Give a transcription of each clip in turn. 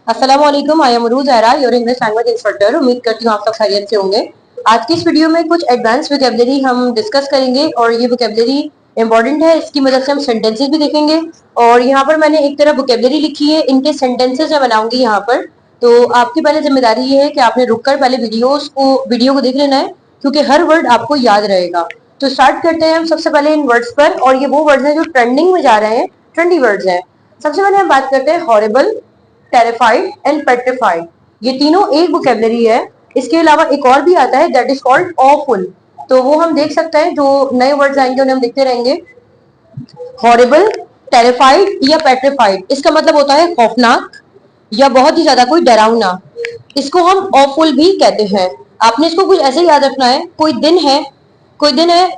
अस्सलामुअलैकुम, I am Ruj Ara, your English language instructor. उम्मीद करती हूँ आप सब खैरियत से होंगे। आज की इस वीडियो में कुछ एडवांस वोकैबुलरी हम डिस्कस करेंगे और ये वोकैबुलरी इंपॉर्टेंट है। इसकी मदद से हम सेंटेंसेस भी देखेंगे और यहाँ पर मैंने एक तरह वोकैबुलरी लिखी है, इनके सेंटेंसेस मैं बनाऊंगी यहाँ पर। तो आपकी पहले जिम्मेदारी ये है कि आपने रुककर पहले वीडियो को देख लेना है, क्योंकि हर वर्ड आपको याद रहेगा। तो स्टार्ट करते हैं हम सबसे पहले इन वर्ड्स पर, और ये वो वर्ड्स हैं जो ट्रेंडिंग में जा रहे हैं, ट्रेंडी वर्ड्स हैं। सबसे पहले हम बात करते हैं हॉरिबल, टेरिफाइड एंड पेट्रिफाइड। ये तीनों एक वोकैबुलरी है। इसके अलावा एक और भी आता है दैट इज कॉल्ड ऑफुल। तो वो हम देख सकते हैं, जो नए वर्ड्स आएंगे उन्हें हम देखते रहेंगे। हॉरिबल, टेरिफाइड या पेट्रिफाइड, इसका मतलब होता है खौफनाक या बहुत ही ज्यादा कोई डरावना। इसको हम ऑफुल भी कहते हैं। आपने इसको कुछ ऐसे याद रखना है, कोई दिन है,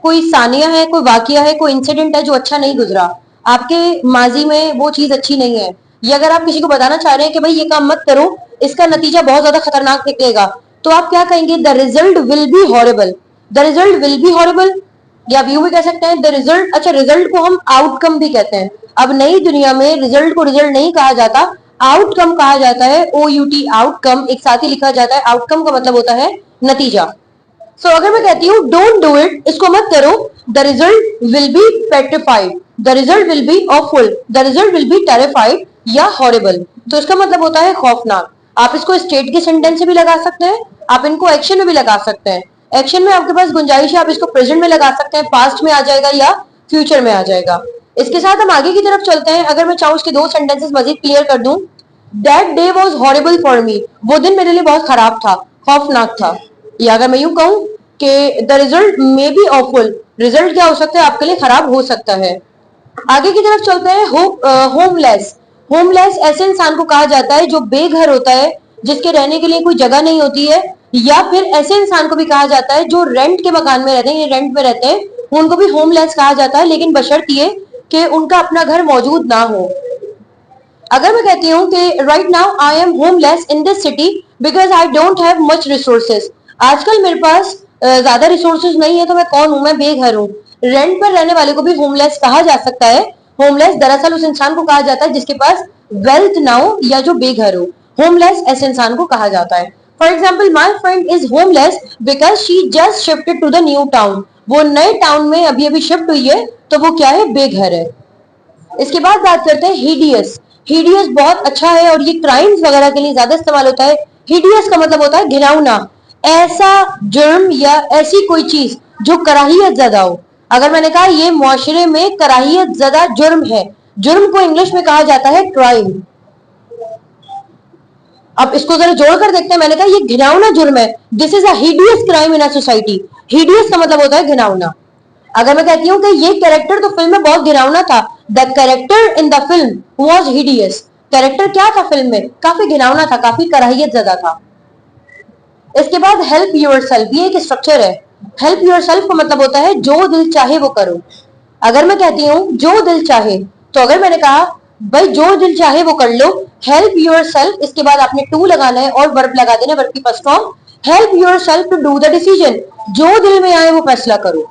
कोई सानिया है, कोई वाकया है, कोई इंसिडेंट है जो अच्छा नहीं गुजरा, आपके माजी में वो चीज अच्छी नहीं है। ये अगर आप किसी को बताना चाह रहे हैं कि भाई ये काम मत करो, इसका नतीजा बहुत ज्यादा खतरनाक निकलेगा, तो आप क्या कहेंगे? The result will be horrible. The result will be horrible, या आप यूं भी कह सकते हैं द रिजल्ट। अच्छा, रिजल्ट को हम आउटकम भी कहते हैं। अब नई दुनिया में रिजल्ट को रिजल्ट नहीं कहा जाता, आउटकम कहा जाता है। OUT, आउटकम, एक साथ ही लिखा जाता है। आउटकम का मतलब होता है नतीजा। सो अगर मैं कहती हूँ डोंट डू इट, इसको मत करो, the result will be petrified, the result will be awful, the result will be terrified या हॉरिबल। तो इसका मतलब होता है खौफनाक। आप इसको स्टेट के सेंटेंस से भी लगा सकते हैं, आप इनको एक्शन में भी लगा सकते हैं। एक्शन में आपके पास गुंजाइश है, आप इसको प्रेजेंट में लगा सकते हैं, पास्ट में आ जाएगा या फ्यूचर में आ जाएगा। इसके साथ हम आगे की तरफ चलते हैं। अगर मैं चाहूँ इसके दो सेंटेंसेस मजीद क्लियर कर दूं, that day was horrible for me, वो दिन मेरे लिए बहुत खराब था, खौफनाक था। या अगर मैं यूं कहूं कि the result may be awful, result क्या हो सकता है? आपके लिए खराब हो सकता है। आगे की तरफ चलते हैं। होमलेस, होमलेस ऐसे इंसान को कहा जाता है जो बेघर होता है, जिसके रहने के लिए कोई जगह नहीं होती है। या फिर ऐसे इंसान को भी कहा जाता है जो रेंट के मकान में रहते हैं, रेंट में रहते हैं, उनको भी होमलेस कहा जाता है, लेकिन बशर्त ये कि उनका अपना घर मौजूद ना हो। अगर मैं कहती हूँ कि right now I am homeless in this city because I don't have much resources, आजकल मेरे पास ज्यादा रिसोर्सेज नहीं है, तो मैं कौन हूं? मैं बेघर हूँ। रेंट पर रहने वाले को भी होमलेस कहा जा सकता है। होमलेस दरअसल उस इंसान को कहा जाता है जिसके पास वेल्थ ना हो या जो बेघर हो। होमलेस ऐसे इंसान को कहा जाता है। For example, my friend is homeless because she just shifted to the new town, वो नए टाउन में अभी अभी शिफ्ट हुई है, तो वो क्या है? बेघर है। इसके बाद बात करते हैं हिडियस। हिडियस बहुत अच्छा है और ये क्राइम्स वगैरह के लिए ज्यादा इस्तेमाल होता है। हिडियस का मतलब होता है घिनौना, ऐसा जुर्म या ऐसी कोई चीज जो कराहियत ज्यादा हो। अगर मैंने कहा ये मुआशरे में कराहियत ज्यादा जुर्म है, जुर्म को इंग्लिश में कहा जाता है क्राइम। अब इसको जरा जोड़कर देखते हैं। मैंने कहा ये घिनौना जुर्म है, this is a hideous crime in a society. Hideous का मतलब होता है घिनौना। अगर मैं कहती हूँ कि ये कैरेक्टर तो फिल्म में बहुत घिनौना था, the character in the film was hideous, character क्या था फिल्म में? काफी घिनौना था, काफी कराहियत ज्यादा था। इसके बाद हेल्प योरसेल्फ, ये एक स्ट्रक्चर है। हेल्प योरसेल्फ का मतलब होता है जो दिल चाहे वो करो। अगर मैं कहती हूँ जो दिल चाहे, तो अगर मैंने कहा भाई जो दिल चाहे वो कर लो, हेल्प योरसेल्फ, इसके बाद आपने टू लगाना है और वर्ब लगा देना, वर्ब की first form. Help yourself to do the decision, जो दिल में आए वो फैसला करो।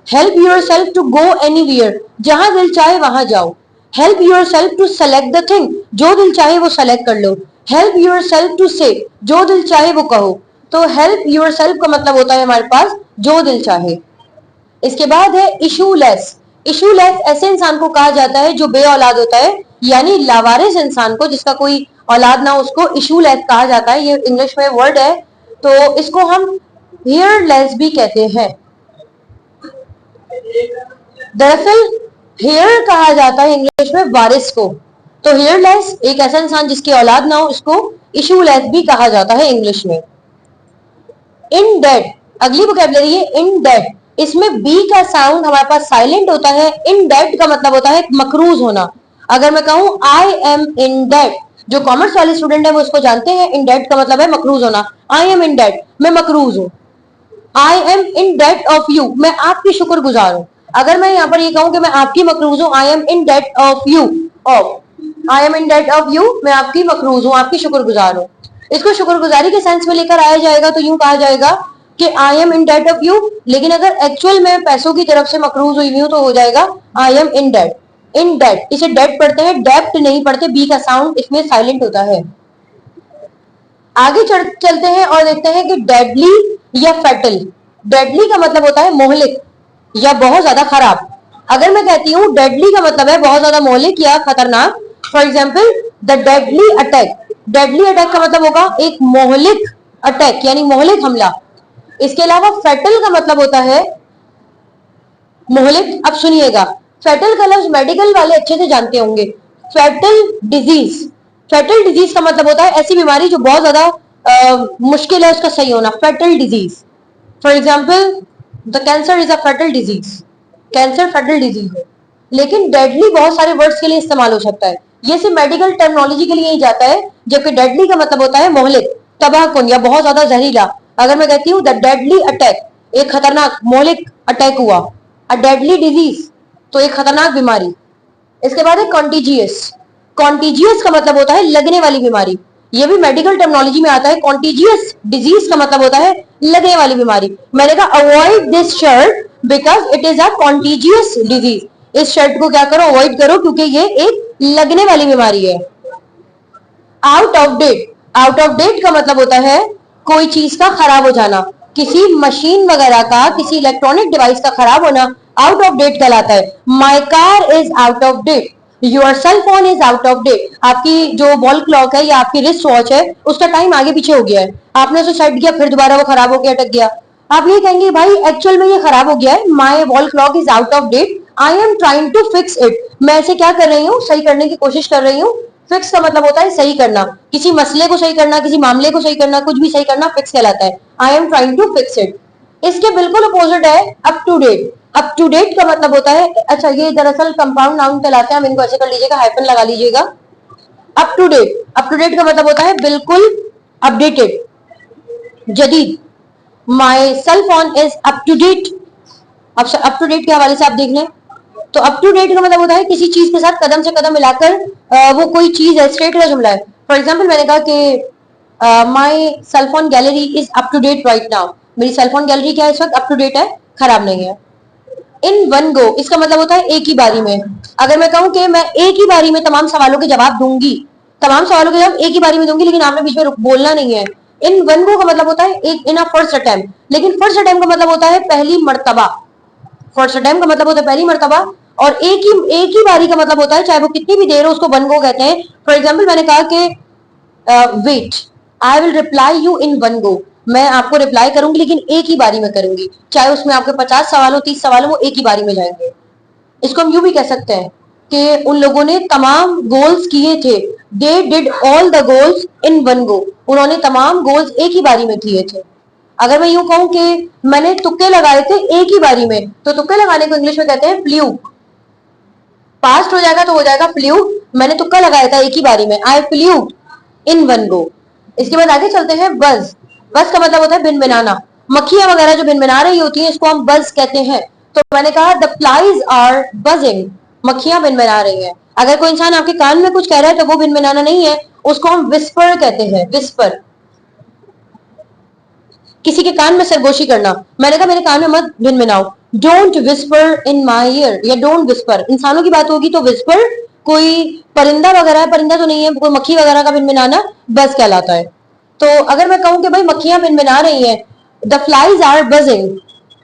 Help yourself to go anywhere, जहां दिल चाहे वहां जाओ। Help yourself to select the thing, जो दिल चाहे वो सेलेक्ट कर लो। हेल्प योरसेल्फ टू से, जो दिल चाहे वो कहो। तो हेल्प योरसेल्फ का मतलब होता है हमारे पास जो दिल चाहे। इसके बाद है इशूलेस। इशूलेस ऐसे इंसान को कहा जाता है जो बे औलाद होता है, यानी लावारिस इंसान को, जिसका कोई औलाद ना हो, उसको इशूलेस कहा जाता है। ये इंग्लिश में वर्ड है, तो इसको हम हेयरलेस भी कहते हैं। दरअसल हेयर कहा जाता है इंग्लिश में वारिस को। तो हेयरलेस एक ऐसा इंसान जिसकी औलाद ना हो, इसको इशूलेस भी कहा जाता है इंग्लिश में। इन डेट, अगली वोकैबुलरी है इन डेट। इसमें बी का साउंड हमारे पास साइलेंट होता है। इन डेट का मतलब होता है मकरूज होना। अगर मैं कहूं आई एम इन डेट, जो कॉमर्स वाले स्टूडेंट है वो इसको जानते हैं, इन डेट का मतलब है मकरूज होना। आई एम इन डेट, मैं मकरूज हूं। I am in debt of you, मैं आपकी शुक्रगुजार हूं। अगर मैं यहाँ पर ये कहूं कि मैं आपकी मकरूज हूं, I am in debt of you, of, I am in debt of you, मैं आपकी मकरूज हूं, आपकी शुक्रगुजार हूं। इसको शुक्रगुजारी के सेंस में लेकर आया जाएगा तो यूं कहा जाएगा कि I am in debt of you, लेकिन अगर एक्चुअल में पैसों की तरफ से मकरूज हुई हूं तो हो जाएगा I am in debt. In debt, इसे डेट पढ़ते हैं, डेप्ट नहीं पढ़ते, बी का साउंड इसमें साइलेंट होता है। आगे चलते हैं और देखते हैं कि डेडली या फैटल। डेडली का मतलब होता है मोहलिक या बहुत ज्यादा खराब। अगर मैं कहती हूँ डेडली का मतलब है बहुत ज्यादा मोहलिक या खतरनाक, for example the deadly attack. Deadly attack का मतलब होगा एक मोहलिक अटैक यानी मोहलिक हमला। इसके अलावा फेटल का मतलब होता है मोहलिक। अब सुनिएगा, फेटल का लफ्ज मेडिकल वाले अच्छे से जानते होंगे। फेटल डिजीज, फेटल डिजीज का मतलब होता है ऐसी बीमारी जो बहुत ज्यादा मुश्किल है उसका सही होना, fatal disease. For example the cancer is a fatal disease, cancer fatal disease है। लेकिन डेडली बहुत सारे वर्ड्स के लिए इस्तेमाल हो सकता है, ये सिर्फ मेडिकल टर्मिनोलॉजी के लिए ही जाता है, जबकि डेडली का मतलब होता है मोहलिक, तबाहकुन या बहुत ज्यादा जहरीला। अगर मैं कहती हूँ द डेडली अटैक, एक खतरनाक मोहलिक अटैक हुआ, अ डेडली डिजीज तो एक खतरनाक बीमारी। इसके बाद है कॉन्टीजियस। कॉन्टीजियस का मतलब होता है लगने वाली बीमारी, ये भी मेडिकल टर्मिनोलॉजी में आता है। कॉन्टीजियस डिजीज का मतलब होता है लगने वाली बीमारी। मैंने कहा avoid this shirt because it is a contiguous disease. इस शर्ट को क्या करो, अवॉइड करो क्योंकि ये एक लगने वाली बीमारी है। Out of date, out of date का मतलब होता है कोई चीज का खराब हो जाना, किसी मशीन वगैरह का, किसी इलेक्ट्रॉनिक डिवाइस का खराब होना आउट ऑफ डेट कहलाता है। My car is out of date, your cell phone is out of date. आपकी जो वॉल क्लॉक है या आपकी रिस्ट वॉच है उसका टाइम आगे पीछे हो गया है, आपने उसे सेट किया फिर दोबारा वो खराब हो गया, अटक गया। आप ये कहेंगे भाई एक्चुअल में ये खराब हो गया है, my wall clock is out of date, I am trying to fix it. मैं इसे क्या कर रही हूँ, सही करने की कोशिश कर रही हूँ। फिक्स का मतलब होता है सही करना, किसी मसले को सही करना, किसी मामले को सही करना, कुछ भी सही करना फिक्स कहलाता है। I am trying to fix it. इसके बिल्कुल अपोजिट है up to date. Up to date का मतलब होता है, अच्छा ये दरअसल कंपाउंड नाउन कहलाते हैं, हम इनको ऐसे कर लीजिएगा, हाइफन लगा लीजिएगा। Up to date, up to date का मतलब होता है बिल्कुल अपडेटेड, जदीद। My cell phone is up to date. अब अप टू डेट के हवाले से आप देख लें तो अप टू डेट का मतलब होता है किसी चीज के साथ कदम से कदम मिलाकर वो कोई चीज है, स्टेट का जुमला है। फॉर एग्जाम्पल मैंने कहा कि my cellphone gallery is up to date right now, मेरी सेलफोन गैलरी क्या है इस वक्त, अप टू डेट है, खराब नहीं है। इन वन गो, इसका मतलब होता है एक ही बारी में। अगर मैं कहूं कि मैं एक ही बारी में तमाम सवालों के जवाब दूंगी, तमाम सवालों के जवाब एक ही बारी में दूंगी, लेकिन आपने बीच में बोलना नहीं है। इन वन गो का मतलब होता है एक इन अ फर्स्ट अटेम्प्ट, लेकिन फर्स्ट अटेम्प्ट का मतलब होता है पहली मर्तबा। फर्स्ट टाइम का मतलब होता है पहली मर्तबा, और एक ही बारी का मतलब होता है चाहे वो कितनी भी देर हो उसको वन गो कहते हैं। फॉर एग्जाम्पल मैंने कहा कि wait, I will reply you in one go, मैं आपको रिप्लाई करूंगी लेकिन एक ही बारी में करूंगी, चाहे उसमें आपके 50 सवाल हो, 30 सवाल हो, वो एक ही बारी में जाएंगे। इसको हम यूं भी कह सकते हैं कि उन लोगों ने तमाम गोल्स किए थे, they did all the goals in one गो, उन्होंने तमाम गोल्स एक ही बारी में किए थे। अगर मैं यूं कहूं कि मैंने तुक्के लगाए थे एक ही बारी में, तो तुक्के लगाने को इंग्लिश में कहते हैं फ्लू। पास्ट हो जाएगा तो हो जाएगा फ्लू, मैंने तुक्का लगाया था एक ही बारी में, आई फ्लू इन वन गो। इसके बाद आगे चलते हैं बज। बज का मतलब होता है भिनभिनाना, मक्खियां वगैरह जो भिनभिना रही होती हैं इसको हम बज कहते हैं। तो मैंने कहा द फ्लाइज आर बजिंग, मक्खियां भिनभिना रही हैं। अगर कोई इंसान आपके कान में कुछ कह रहा है तो वो भिनभिनाना नहीं है, उसको हम विस्पर कहते हैं, विस्पर। किसी के कान में सरगोशी करना, मैंने कहा मेरे कान में मत भिनभिनाओ, don't whisper in my ear, या डोंट विस्पर। इंसानों की बात होगी तो विस्पर, कोई परिंदा वगैरह है, परिंदा तो नहीं है, कोई मक्खी वगैरह का भिनभिनाना बज कहलाता है। तो अगर मैं कहूं कि भाई मक्खियां भिनभिना रही हैं, द फ्लाइज आर बजिंग।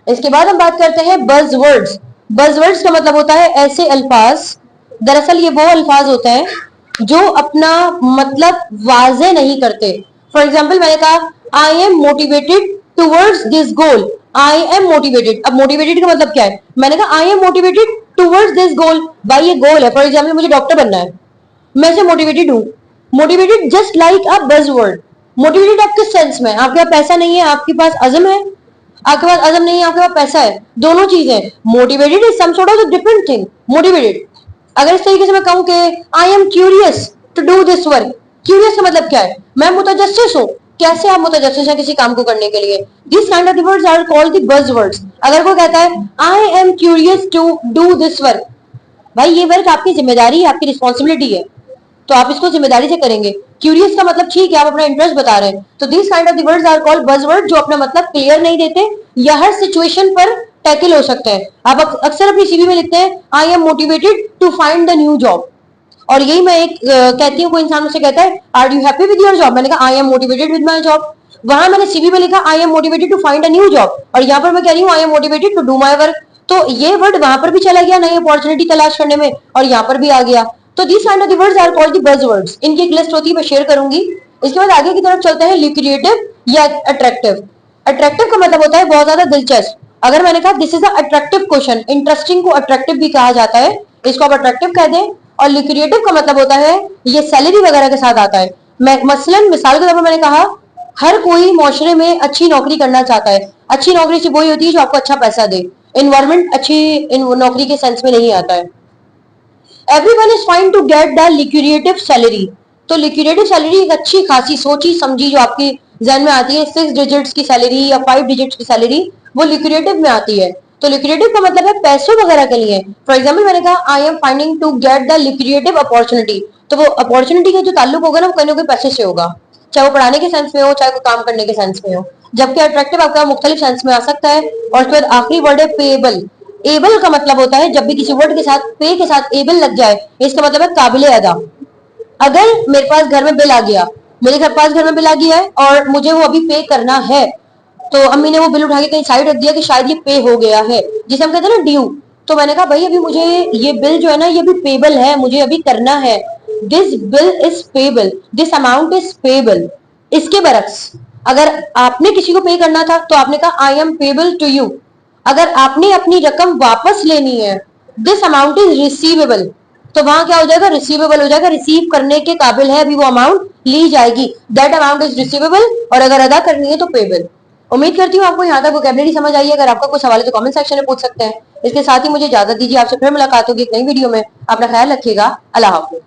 इसके बाद हम बात करते हैं बज वर्ड्स। बज वर्ड्स का मतलब होता है ऐसे अल्फाज, दरअसल ये वो अल्फाज होते हैं जो अपना मतलब वाजे नहीं करते। फॉर एग्जाम्पल मैंने कहा I am motivated towards this goal, I am motivated. अब मोटिवेटेड का मतलब क्या है, मैंने कहा I am motivated towards this goal, भाई ये गोल है, फॉर एग्जाम्पल मुझे डॉक्टर बनना है, मैं से मोटिवेटेड हूं। मोटिवेटेड जस्ट लाइक अ बज वर्ड। मोटिवेटेड आप किस सेंस में, आपके पास पैसा नहीं है, आपके पास अज़म है, आपके पास अज़म नहीं है, आपके पास पैसा है, दोनों चीजें। Motivated is some sort of different thing, motivated. अगर इस तरीके से मैं कहूं कि I am curious to do this work, curious का मतलब क्या है, मैं मुतजस्सिस हूं। कैसे आप मुतजस्सिस हैं किसी काम को करने के लिए, this kind of words are called the buzz words. अगर कोई कहता है I am curious to do this work, भाई ये वर्क आपकी जिम्मेदारी है, आपकी रिस्पॉन्सिबिलिटी है, तो आप इसको जिम्मेदारी से करेंगे। क्यूरियस का मतलब ठीक है आप अपना इंटरेस्ट बता रहे हैं, तो this kind of words are called buzzword, जो अपना मतलब क्लियर नहीं देते या हर सिचुएशन पर टैकल हो सकता है। आप अक्सर अपनी सीवी में लिखते हैं I am motivated to find the new job, और यही मैं एक कहती हूँ, कोई इंसान मुझसे कहता है are you happy with your job, मैंने कहा I am motivated with my job. वहां मैंने सीवी में लिखा I am motivated to find a new job, और यहाँ पर मैं कह रही हूँ I am motivated to do my work. तो ये वर्ड वहां पर भी चला गया नई अपॉर्चुनिटी तलाश करने में, और यहाँ पर भी आ गया। तो these kind of the words are called the buzzwords. इनकी एक लिस्ट होती है, मैं शेयर करूंगी। इसके बाद आगे की तरफ चलते हैं, ल्यूक्रिएटिव या अट्रैक्टिव। अट्रैक्टिव का मतलब होता है बहुत ज्यादा दिलचस्प। अगर मैंने कहा this is attractive question, interesting को अट्रैक्टिव भी कहा जाता है, इसको आप अट्रैक्टिव कह दें। और ल्यूक्रिएटिव का मतलब होता है ये सैलरी वगैरह के साथ आता है। मसलन मिसाल के तौर पर मैंने कहा हर कोई माशरे में अच्छी नौकरी करना चाहता है। अच्छी नौकरी सिर्फ वही होती है जो आपको अच्छा पैसा दे। इन्वायरमेंट अच्छी नौकरी के सेंस में नहीं आता है। Everyone is fine to get the liquidative salary. तो लिक्विडेटिव सैलरी एक अच्छी खासी सोची समझी जो आपकी जहन में आती है, 6 डिजिट्स की सैलरी या 5 डिजिट्स की सैलरी, वो लिक्विडेटिव में आती है। तो लिक्विडेटिव का मतलब है पैसों वगैरह के लिए। फॉर एग्जाम्पल मैंने कहा I am finding to get the liquidative opportunity, तो वो अपॉर्चुनिटी का जो ताल्लुक होगा ना वो कहीं ना कहीं पैसे से होगा, चाहे वो पढ़ाने के सेंस में हो, चाहे वो काम करने के सेंस में हो। जबकि अट्रैक्टिव आपका मुख्तलिफ सेंस में आ सकता है। और उसके बाद आखिरी वर्ड है पेएबल। एबल का मतलब होता है जब भी किसी वर्ड के साथ पे के साथ एबल लग जाए, इसका मतलब है काबिले अदा। अगर मेरे पास घर में बिल आ गया, मेरे घर पास घर में बिल आ गया है और मुझे वो अभी पे करना है, तो अम्मी ने वो बिल उठा के कहीं साइड रख दिया कि शायद ये पे हो गया है, जिसे हम कहते हैं ना ड्यू। तो मैंने कहा भाई अभी मुझे ये बिल जो है ना ये भी पेबल है, मुझे अभी करना है। This bill is payable, this amount is payable. इसके बरक्स अगर आपने किसी को पे करना था तो आपने कहा I am payable to you. अगर आपने अपनी रकम वापस लेनी है, दिस अमाउंट इज रिसीवेबल, तो वहां क्या हो जाएगा, रिसीवेबल हो जाएगा, रिसीव करने के काबिल है, अभी वो अमाउंट ली जाएगी। दैट अमाउंट इज रिसीवेबल, और अगर अदा करनी है तो पेबल। उम्मीद करती हूँ आपको यहाँ तक वोकैबुलरी समझ आई है। अगर आपका कोई सवाल है तो कमेंट सेक्शन में पूछ सकते हैं। इसके साथ ही मुझे इजाजत दीजिए, आपसे फिर मुलाकात होगी एक नई वीडियो में। अपना ख्याल रखिएगा। अल्लाह हाफिज।